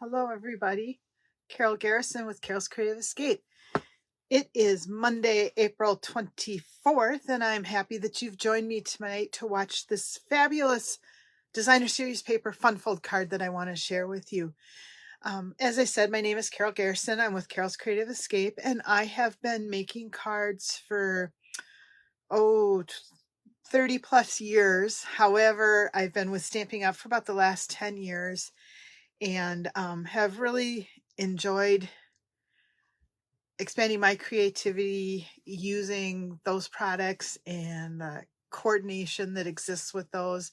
Hello, everybody. Carole Garrison with Carole's Creative Escape. It is Monday, April 24th, and I'm happy that you've joined me tonight to watch this fabulous designer series paper fun fold card that I want to share with you. As I said, my name is Carole Garrison. I'm with Carole's Creative Escape, and I have been making cards for, 30 plus years. However, I've been with Stampin' Up for about the last 10 years. And have really enjoyed expanding my creativity using those products and the coordination that exists with those.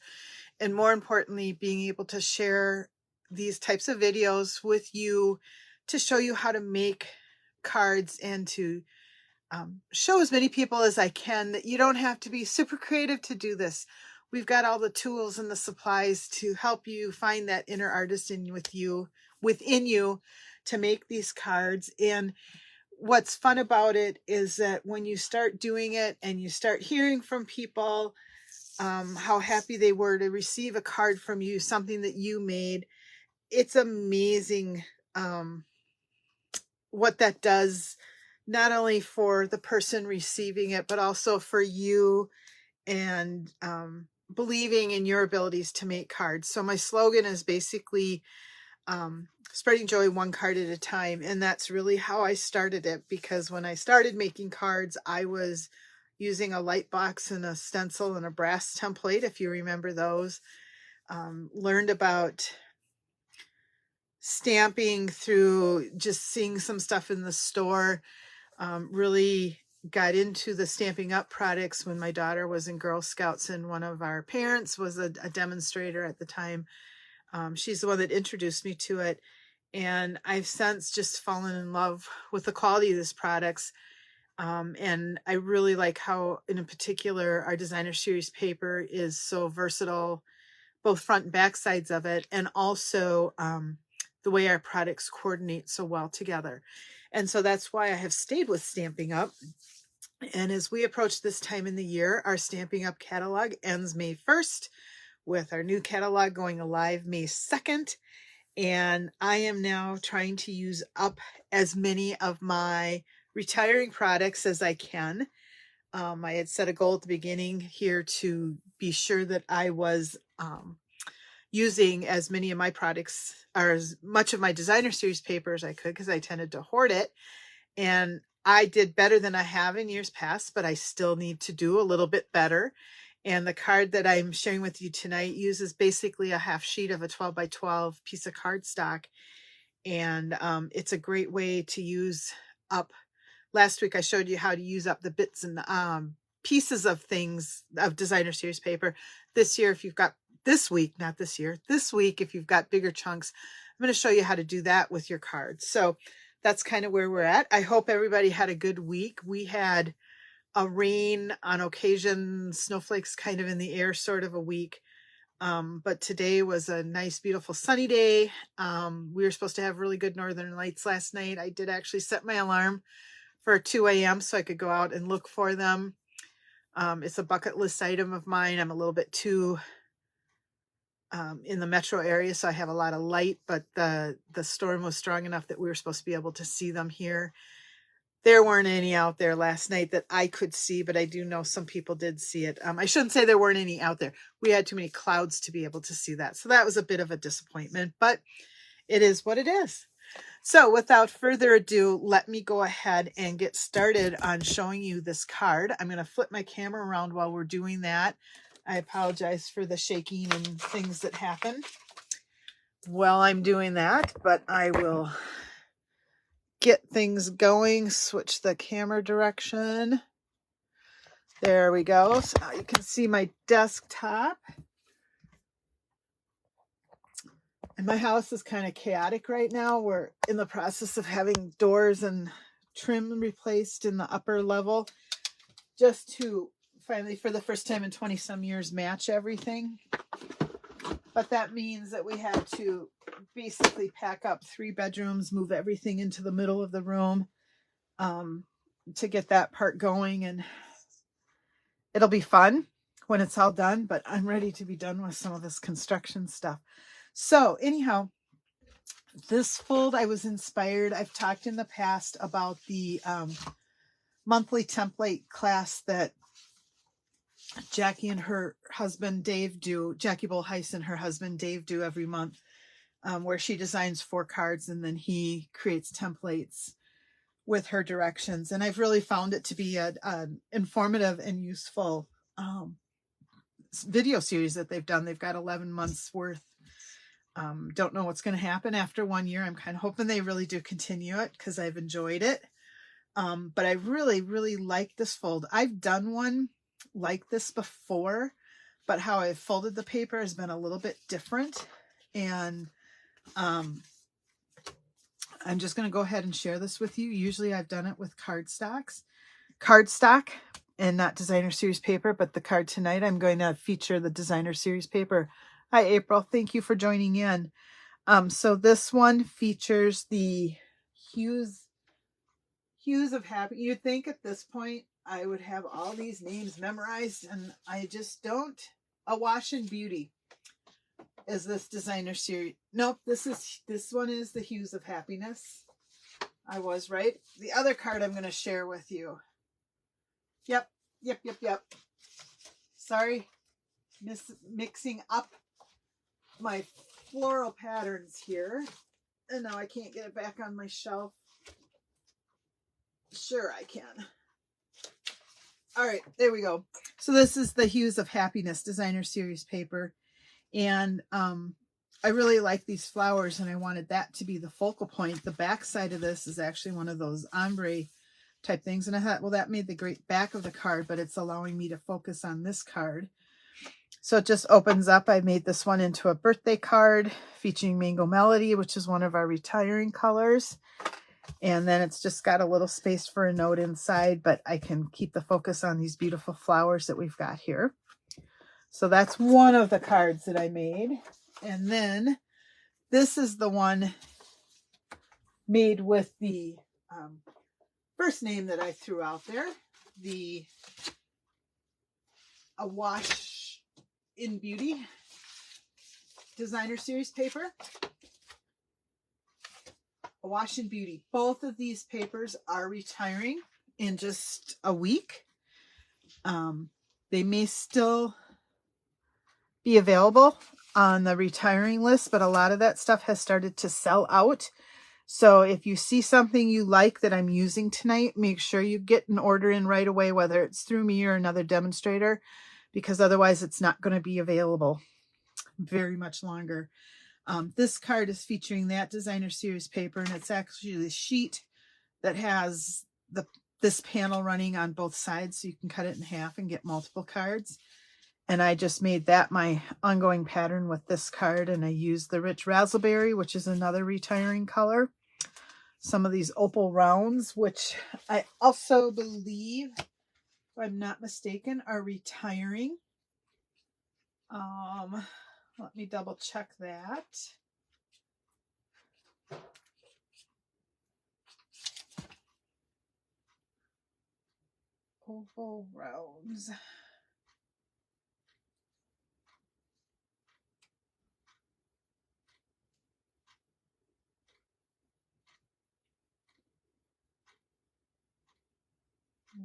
And more importantly, being able to share these types of videos with you to show you how to make cards and to show as many people as I can that you don't have to be super creative to do this. We've got all the tools and the supplies to help you find that inner artist within you to make these cards. And what's fun about it is that when you start doing it and you start hearing from people how happy they were to receive a card from you, something that you made, it's amazing what that does, not only for the person receiving it, but also for you and believing in your abilities to make cards. So my slogan is basically spreading joy one card at a time. And that's really how I started it, because when I started making cards, I was using a light box and a stencil and a brass template, if you remember those. Learned about stamping through just seeing some stuff in the store. Really got into the Stampin' Up products when my daughter was in Girl Scouts, and one of our parents was a demonstrator at the time. She's the one that introduced me to it, and I've since just fallen in love with the quality of these products. And I really like how, in particular, our designer series paper is so versatile, both front and back sides of it, and also the way our products coordinate so well together. And so that's why I have stayed with Stampin' Up. And as we approach this time in the year, our Stampin' Up catalog ends May 1st, with our new catalog going live May 2nd. And I am now trying to use up as many of my retiring products as I can. I had set a goal at the beginning here to be sure that I was using as many of my products, or as much of my designer series paper as I could, because I tended to hoard it. And I did better than I have in years past, but I still need to do a little bit better. And the card that I'm sharing with you tonight uses basically a half sheet of a 12 by 12 piece of cardstock. And it's a great way to use up. Last week I showed you how to use up the bits and pieces of things of designer series paper. This year, if you've got this week, if you've got bigger chunks, I'm going to show you how to do that with your cards. So that's kind of where we're at. I hope everybody had a good week. We had a rain on occasion, snowflakes kind of in the air sort of a week. But today was a nice, beautiful sunny day. We were supposed to have really good northern lights last night. I did actually set my alarm for 2 a.m. so I could go out and look for them. It's a bucket list item of mine. I'm a little bit too in the metro area, so I have a lot of light, but the storm was strong enough that we were supposed to be able to see them here. There weren't any out there last night that I could see, but I do know some people did see it. I shouldn't say there weren't any out there. We had too many clouds to be able to see that. So that was a bit of a disappointment, but it is what it is. So without further ado, let me go ahead and get started on showing you this card. I'm going to flip my camera around while we're doing that. I apologize for the shaking and things that happen while I'm doing that, but I will get things going. Switch the camera direction. There we go. So now you can see my desktop. And my house is kind of chaotic right now. We're in the process of having doors and trim replaced in the upper level, just to finally, for the first time in 20 some years, match everything. But that means that we had to basically pack up 3 bedrooms, move everything into the middle of the room to get that part going. And it'll be fun when it's all done, but I'm ready to be done with some of this construction stuff. So anyhow, This fold, I was inspired. I've talked in the past about the monthly template class that Jackie and her husband Dave do. Jackie Bolhuis and her husband Dave do every month, where she designs 4 cards and then he creates templates with her directions. And I've really found it to be an informative and useful video series that they've done. They've got 11 months worth. Don't know what's going to happen after 1 year. I'm kind of hoping they really do continue it because I've enjoyed it. But I really, really like this fold. I've done one like this before, but how I've folded the paper has been a little bit different. And I'm just going to go ahead and share this with you. Usually I've done it with cardstock and not designer series paper, but the card tonight I'm going to feature the designer series paper. Hi April, thank you for joining in. So this one features the hues of happy. You'd think at this point I would have all these names memorized, and I just don't. Awash in Beauty is this designer series. Nope, this one is the Hues of Happiness. I was right. The other card I'm going to share with you. Yep. Sorry, mixing up my floral patterns here, and now I can't get it back on my shelf. Sure I can. All right, there we go. So this is the Hues of Happiness designer series paper, and I really like these flowers, and I wanted that to be the focal point. The back side of this is actually one of those ombre type things, and I thought, well, that made the great back of the card, but it's allowing me to focus on this card. So it just opens up. I made this one into a birthday card featuring Mango Melody, which is one of our retiring colors. And then it's just got a little space for a note inside, but I can keep the focus on these beautiful flowers that we've got here. So that's one of the cards that I made. And then this is the one made with the first name that I threw out there, the Awash in Beauty designer series paper. Awash in Beauty. Both of these papers are retiring in just a week. They may still be available on the retiring list, but a lot of that stuff has started to sell out. So if you see something you like that I'm using tonight, make sure you get an order in right away, whether it's through me or another demonstrator, because otherwise it's not going to be available very much longer. This card is featuring that designer series paper, and it's actually the sheet that has this panel running on both sides, so you can cut it in half and get multiple cards. And I just made that my ongoing pattern with this card, and I used the Rich Razzleberry, which is another retiring color. Some of these opal rounds, which I also believe, if I'm not mistaken, are retiring. Let me double check that. Opal rounds.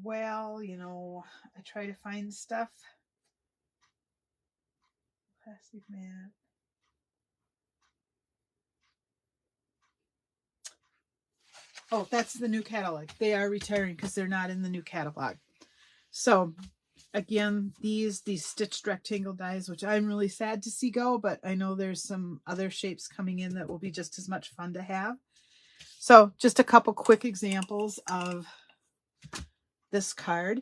Well, you know, I try to find stuff. Plastic mat. Oh, that's the new catalog. They are retiring because they're not in the new catalog. So again, these stitched rectangle dies, which I'm really sad to see go, but I know there's some other shapes coming in that will be just as much fun to have. So just a couple quick examples of this card.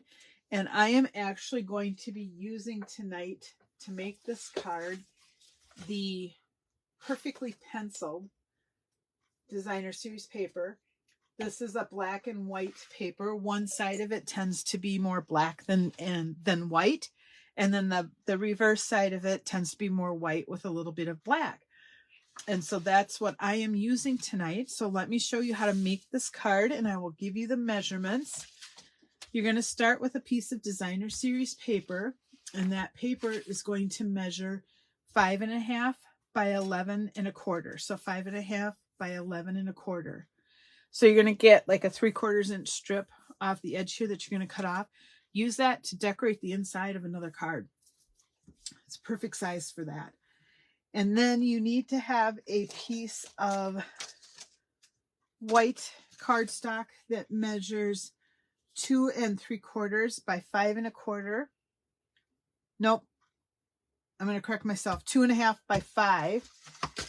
And I am actually going to be using tonight to make this card the Perfectly Penciled designer series paper. This is a black and white paper. One side of it tends to be more black than white. And then the reverse side of it tends to be more white with a little bit of black. And so that's what I am using tonight. So let me show you how to make this card, and I will give you the measurements. You're going to start with a piece of designer series paper, and that paper is going to measure 5.5 by 11 1/4. So 5.5 by 11 1/4. So you're going to get like a 3/4 inch strip off the edge here that you're going to cut off. Use that to decorate the inside of another card. It's perfect size for that. And then you need to have a piece of white cardstock that measures 2 3/4 by 5 1/4. Nope. I'm going to correct myself. 2 1/2 by 5.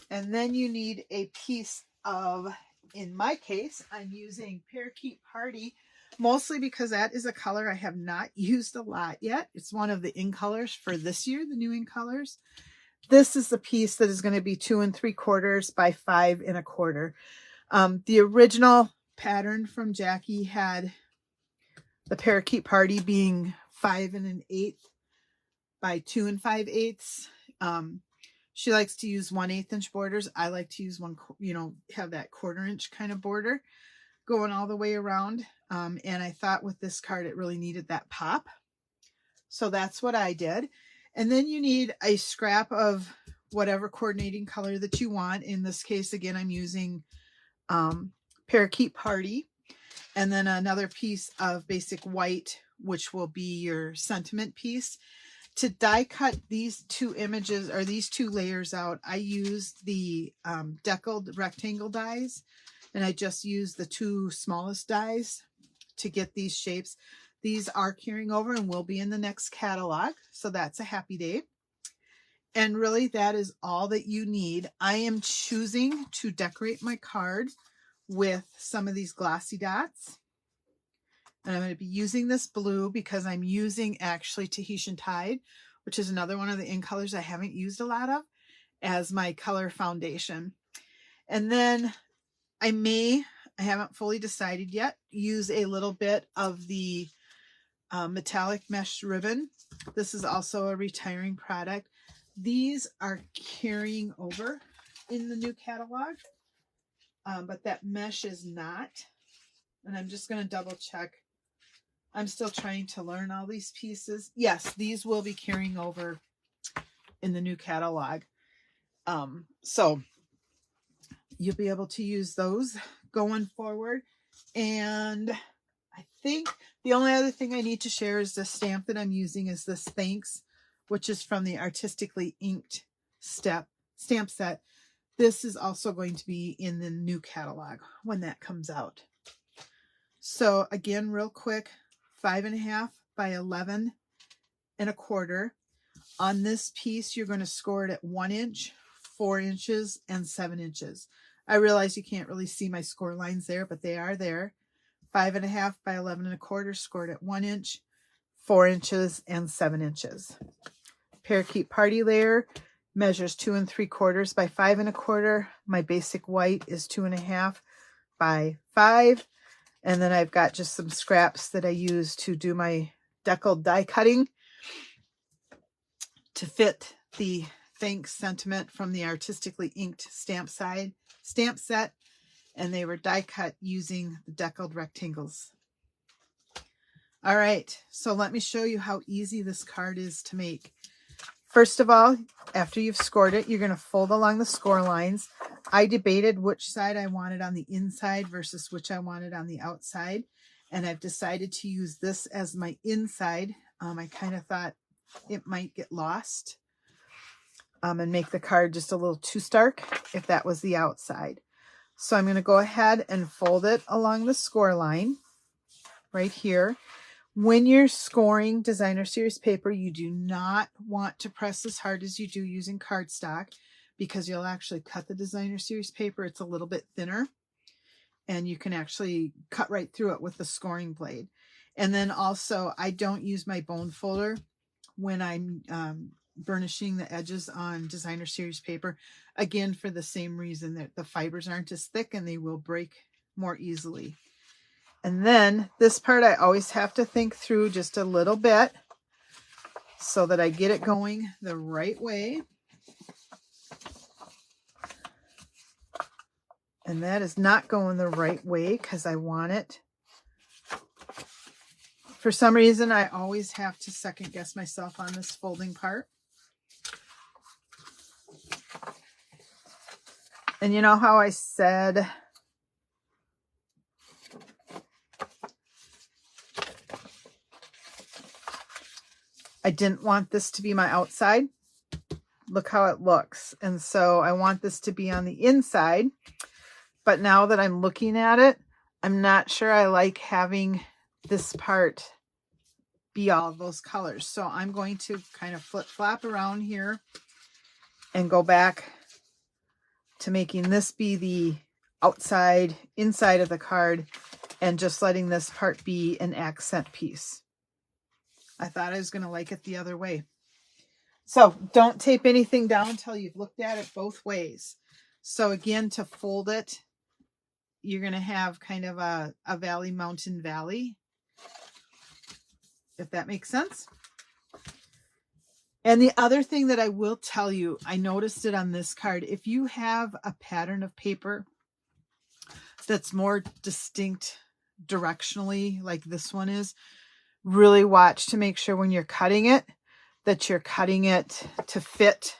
And then you need a piece of, in my case, I'm using Parakeet Party, mostly because that is a color I have not used a lot yet. It's one of the in colors for this year, the new in colors. This is the piece that is going to be 2 3/4 by 5 1/4. The original pattern from Jackie had the Parakeet Party being 5 1/8 by 2 5/8. She likes to use 1/8 inch borders. I like to use have that 1/4 inch kind of border going all the way around. And I thought with this card, it really needed that pop. So that's what I did. And then you need a scrap of whatever coordinating color that you want. In this case, again, I'm using Parakeet Party. And then another piece of basic white, which will be your sentiment piece. To die cut these two images or these two layers out, I used the deckled rectangle dies, and I just used the two smallest dies to get these shapes. These are carrying over and will be in the next catalog, so that's a happy day. And really, that is all that you need. I am choosing to decorate my card with some of these glossy dots. And I'm going to be using this blue because I'm using actually Tahitian Tide, which is another one of the in colors I haven't used a lot of, as my color foundation. And then I haven't fully decided yet, use a little bit of the metallic mesh ribbon. This is also a retiring product. These are carrying over in the new catalog, but that mesh is not. And I'm just going to double check. I'm still trying to learn all these pieces. Yes, these will be carrying over in the new catalog. So you'll be able to use those going forward. And I think the only other thing I need to share is the stamp that I'm using is this Thanks, which is from the Artistically Inked stamp set. This is also going to be in the new catalog when that comes out. So again, real quick, 5 1/2 by 11 1/4. On this piece, you're going to score it at 1 inch, 4 inches, and 7 inches. I realize you can't really see my score lines there, but they are there. 5 1/2 by 11 1/4, scored at 1 inch, 4 inches, and 7 inches. Parakeet Party layer measures 2 3/4 by 5 1/4. My basic white is 2 1/2 by 5. And then I've got just some scraps that I use to do my deckled die cutting to fit the Thanks sentiment from the Artistically Inked stamp set. And they were die cut using the deckled rectangles. All right, so let me show you how easy this card is to make. First of all, after you've scored it, you're going to fold along the score lines. I debated which side I wanted on the inside versus which I wanted on the outside. And I've decided to use this as my inside. I kind of thought it might get lost and make the card just a little too stark if that was the outside. So I'm going to go ahead and fold it along the score line right here. When you're scoring designer series paper, you do not want to press as hard as you do using cardstock because you'll actually cut the designer series paper. It's a little bit thinner and you can actually cut right through it with the scoring blade. And then also, I don't use my bone folder when I'm burnishing the edges on designer series paper. Again, for the same reason that the fibers aren't as thick and they will break more easily. And then this part I always have to think through just a little bit so that I get it going the right way. And that is not going the right way because I want it. For some reason, I always have to second guess myself on this folding part. And you know how I said I didn't want this to be my outside? Look how it looks. And so I want this to be on the inside. But now that I'm looking at it, I'm not sure I like having this part be all of those colors. So I'm going to kind of flip-flop around here and go back to making this be the outside, inside of the card, and just letting this part be an accent piece. I thought I was going to like it the other way. So don't tape anything down until you've looked at it both ways. So again, to fold it, you're going to have kind of a valley, mountain, valley, if that makes sense. And the other thing that I will tell you, I noticed it on this card. If you have a pattern of paper that's more distinct directionally, like this one is, really watch to make sure when you're cutting it, that you're cutting it to fit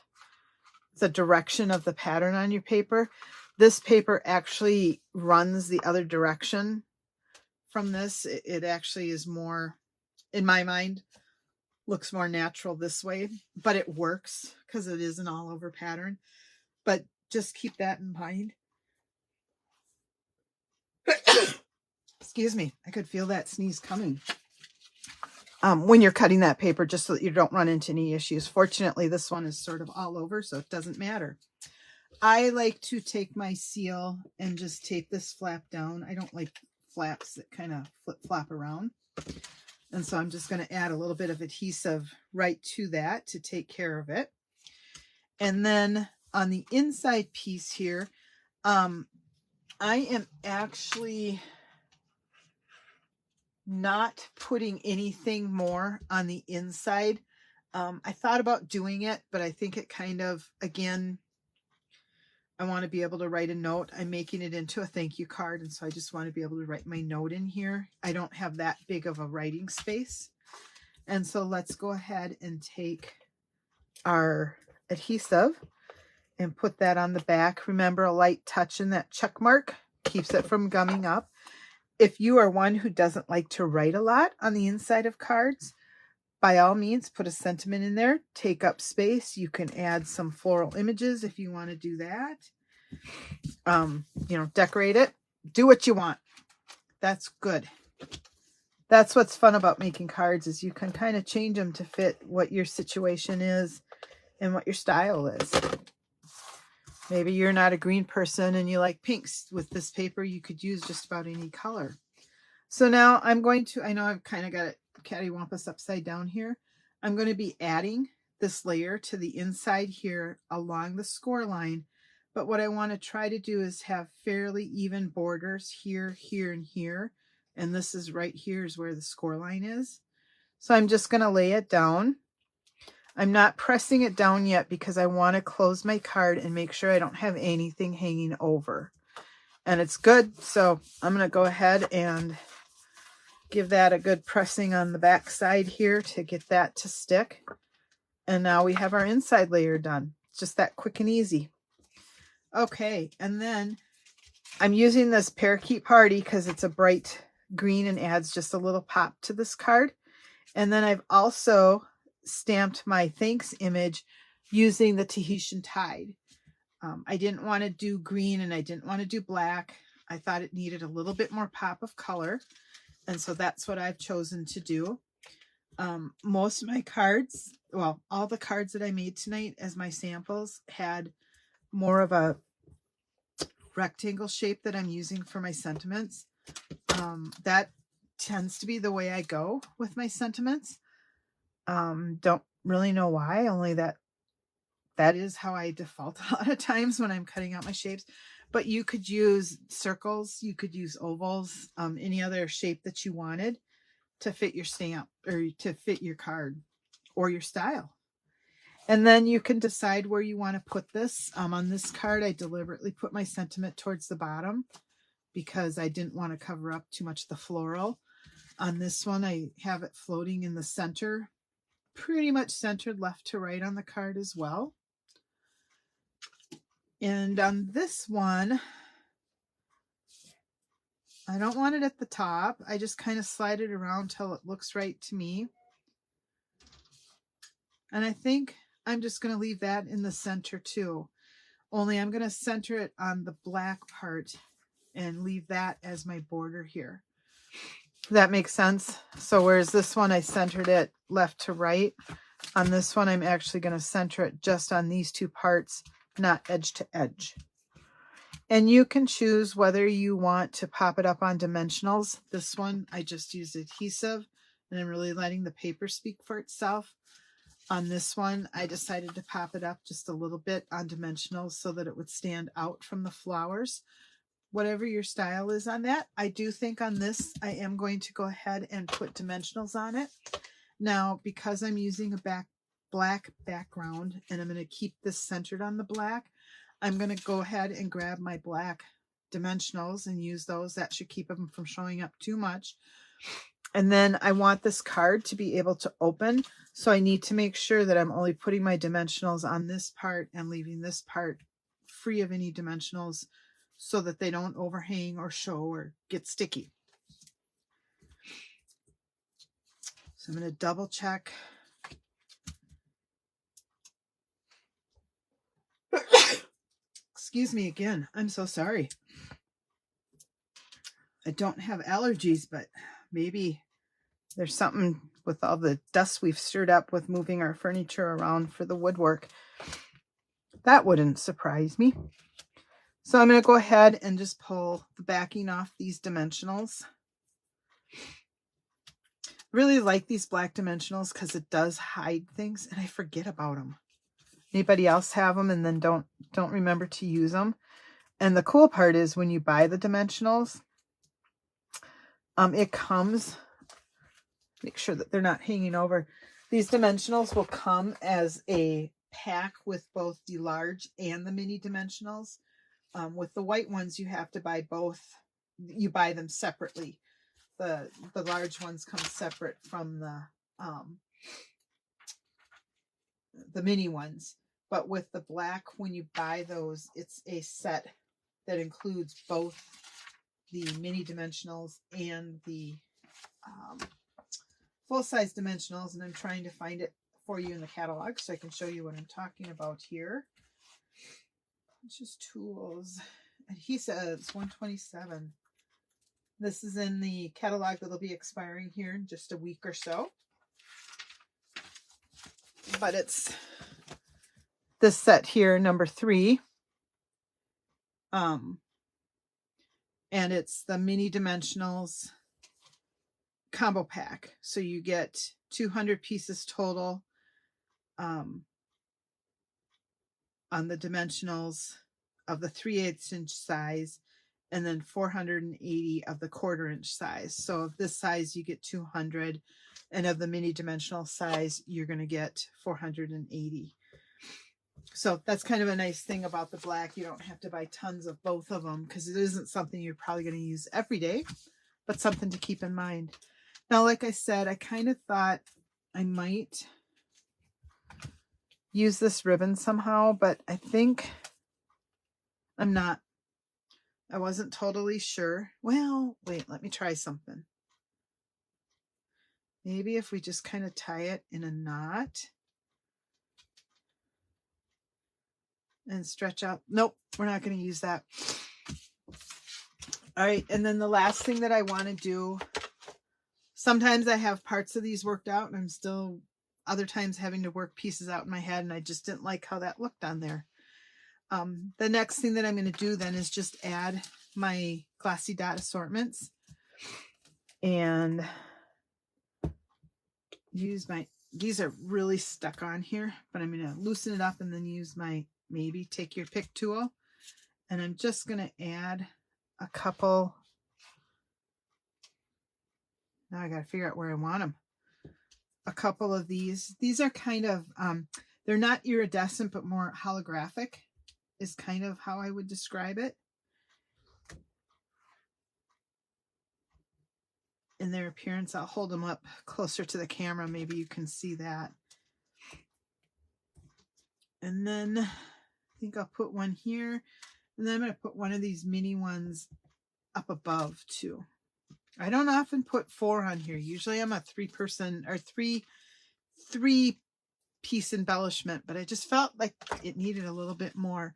the direction of the pattern on your paper. This paper actually runs the other direction from this. It actually is more, in my mind, looks more natural this way, but it works because it is an all over pattern. But just keep that in mind. Excuse me, I could feel that sneeze coming. When you're cutting that paper, just so that you don't run into any issues. Fortunately, this one is sort of all over, so it doesn't matter. I like to take my seal and just tape this flap down. I don't like flaps that kind of flip-flop around. And so I'm just going to add a little bit of adhesive right to that to take care of it. And then on the inside piece here, I am actually not putting anything more on the inside. I thought about doing it, but I think it kind of, again, I want to be able to write a note. I'm making it into a thank you card, and so I just want to be able to write my note in here. I don't have that big of a writing space. And so let's go ahead and take our adhesive and put that on the back. Remember, a light touch in that check mark keeps it from gumming up. If you are one who doesn't like to write a lot on the inside of cards, by all means, put a sentiment in there. Take up space. You can add some floral images if you want to do that. You know, decorate it. Do what you want. That's good. That's what's fun about making cards, is you can kind of change them to fit what your situation is and what your style is. Maybe you're not a green person and you like pinks. With this paper, you could use just about any color. So now I'm going to, I know I've kind of got it cattywampus upside down here. I'm going to be adding this layer to the inside here along the score line. But what I want to try to do is have fairly even borders here, here, and here. And this is right here is where the score line is. So I'm just going to lay it down. I'm not pressing it down yet because I want to close my card and make sure I don't have anything hanging over. And it's good. So I'm going to go ahead and give that a good pressing on the back side here to get that to stick. And now we have our inside layer done. It's just that quick and easy. Okay, and then I'm using this Parakeet Party because it's a bright green and adds just a little pop to this card. And then I've also stamped my thanks image using the Tahitian Tide. I didn't want to do green and I didn't want to do black. I thought it needed a little bit more pop of color. And so that's what I've chosen to do. Most of my cards, well, all the cards that I made tonight as my samples had more of a rectangle shape that I'm using for my sentiments. That tends to be the way I go with my sentiments. Don't really know why, only that is how I default a lot of times when I'm cutting out my shapes. But you could use circles, you could use ovals, any other shape that you wanted to fit your stamp or to fit your card or your style. And then you can decide where you want to put this. On this card, I deliberately put my sentiment towards the bottom because I didn't want to cover up too much of the floral. On this one, I have it floating in the center, pretty much centered left to right on the card as well. And on this one, I don't want it at the top. I just kind of slide it around till it looks right to me. And I think I'm just going to leave that in the center too. Only I'm going to center it on the black part and leave that as my border here. That makes sense. So whereas this one I centered it left to right, on this one I'm actually going to center it just on these two parts, not edge to edge. And you can choose whether you want to pop it up on dimensionals. This one I just used adhesive and I'm really letting the paper speak for itself. On this one I decided to pop it up just a little bit on dimensionals so that it would stand out from the flowers. Whatever your style is on that. I do think on this, I am going to go ahead and put dimensionals on it. Now, because I'm using a black background and I'm going to keep this centered on the black, I'm going to go ahead and grab my black dimensionals and use those. That should keep them from showing up too much. And then I want this card to be able to open. So I need to make sure that I'm only putting my dimensionals on this part and leaving this part free of any dimensionals, so that they don't overhang or show or get sticky. So I'm going to double check. Excuse me again. I'm so sorry. I don't have allergies, but maybe there's something with all the dust we've stirred up with moving our furniture around for the woodwork. That wouldn't surprise me. So I'm going to go ahead and just pull the backing off these dimensionals. Really like these black dimensionals because it does hide things and I forget about them. Anybody else have them and then don't remember to use them? And the cool part is when you buy the dimensionals, it comes, make sure that they're not hanging over. These dimensionals will come as a pack with both the large and the mini dimensionals. With the white ones, you have to buy both. You buy them separately. The large ones come separate from the mini ones. But with the black, when you buy those, it's a set that includes both the mini dimensionals and the full-size dimensionals. And I'm trying to find it for you in the catalog so I can show you what I'm talking about here. It's just tools. Adhesives, 127. This is in the catalog that'll be expiring here in just a week or so. But it's this set here, number 3. And it's the mini dimensionals combo pack. So you get 200 pieces total on the dimensionals of the 3/8 inch size, and then 480 of the 1/4 inch size. So of this size, you get 200, and of the mini dimensional size, you're going to get 480. So that's kind of a nice thing about the black. You don't have to buy tons of both of them because it isn't something you're probably going to use every day, but something to keep in mind. Now, like I said, I kind of thought I might use this ribbon somehow, but I think I'm not. I wasn't totally sure. Well, wait, let me try something. Maybe if we just kind of tie it in a knot and stretch out. Nope, we're not going to use that. All right, and then the last thing that I want to do, sometimes I have parts of these worked out and I'm still other times having to work pieces out in my head, and I just didn't like how that looked on there. The next thing that I'm going to do then is just add my glossy dot assortments and use my, these are really stuck on here, but I'm going to loosen it up and then use my maybe take your pick tool. And I'm just going to add a couple. Now I got to figure out where I want them. A couple of these. These are kind of, they're not iridescent, but more holographic is kind of how I would describe it. In their appearance, I'll hold them up closer to the camera. Maybe you can see that. And then think I'll put one here, and then I'm going to put one of these mini ones up above too. I don't often put 4 on here. Usually I'm a 3-person or three piece embellishment, but I just felt like it needed a little bit more.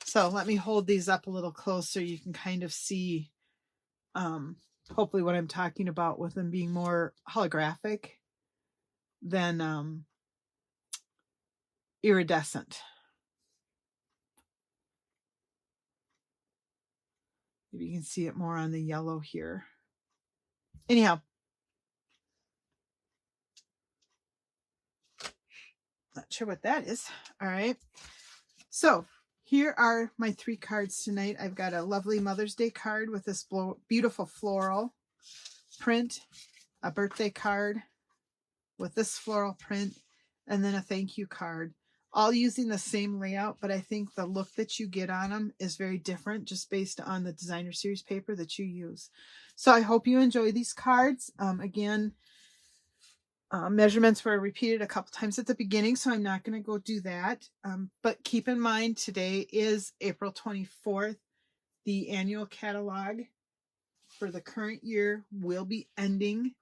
So let me hold these up a little closer. You can kind of see hopefully what I'm talking about with them being more holographic than iridescent. Maybe you can see it more on the yellow here. Anyhow, not sure what that is. All right. So here are my 3 cards tonight. I've got a lovely Mother's Day card with this beautiful floral print, a birthday card with this floral print, and then a thank you card. All using the same layout, but I think the look that you get on them is very different just based on the designer series paper that you use. So I hope you enjoy these cards. Again, measurements were repeated a couple times at the beginning, so I'm not going to go do that. But keep in mind, today is April 24th. The annual catalog for the current year will be ending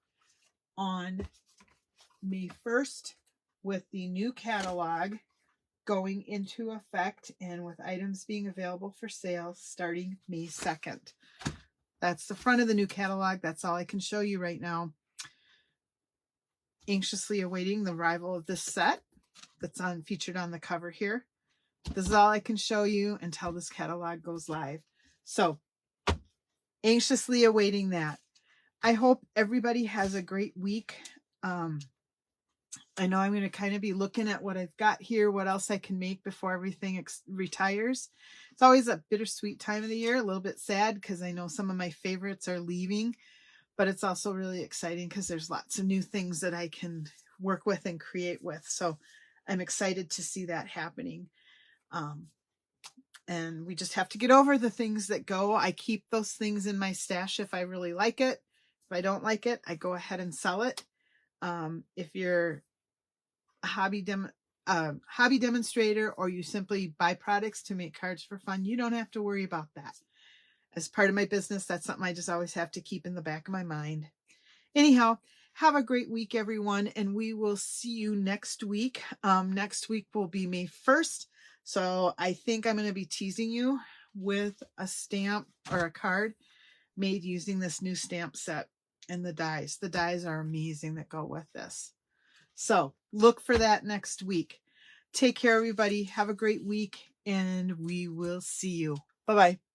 on May 1st with the new catalog going into effect and with items being available for sale starting May 2nd. That's the front of the new catalog. That's all I can show you right now. Anxiously awaiting the arrival of this set that's featured on the cover here. This is all I can show you until this catalog goes live. So anxiously awaiting that. I hope everybody has a great week. I know I'm going to kind of be looking at what I've got here, what else I can make before everything retires. It's always a bittersweet time of the year, a little bit sad because I know some of my favorites are leaving, but it's also really exciting because there's lots of new things that I can work with and create with. So I'm excited to see that happening. And we just have to get over the things that go. I keep those things in my stash if I really like it. If I don't like it, I go ahead and sell it. If you're a hobby demonstrator or you simply buy products to make cards for fun, you don't have to worry about that. As part of my business, that's something I just always have to keep in the back of my mind. Anyhow, have a great week, everyone, and we will see you next week. Next week will be May 1st. So I think I'm going to be teasing you with a stamp or a card made using this new stamp set and the dies. The dies are amazing that go with this. So look for that next week. Take care, everybody. Have a great week, and we will see you. Bye-bye.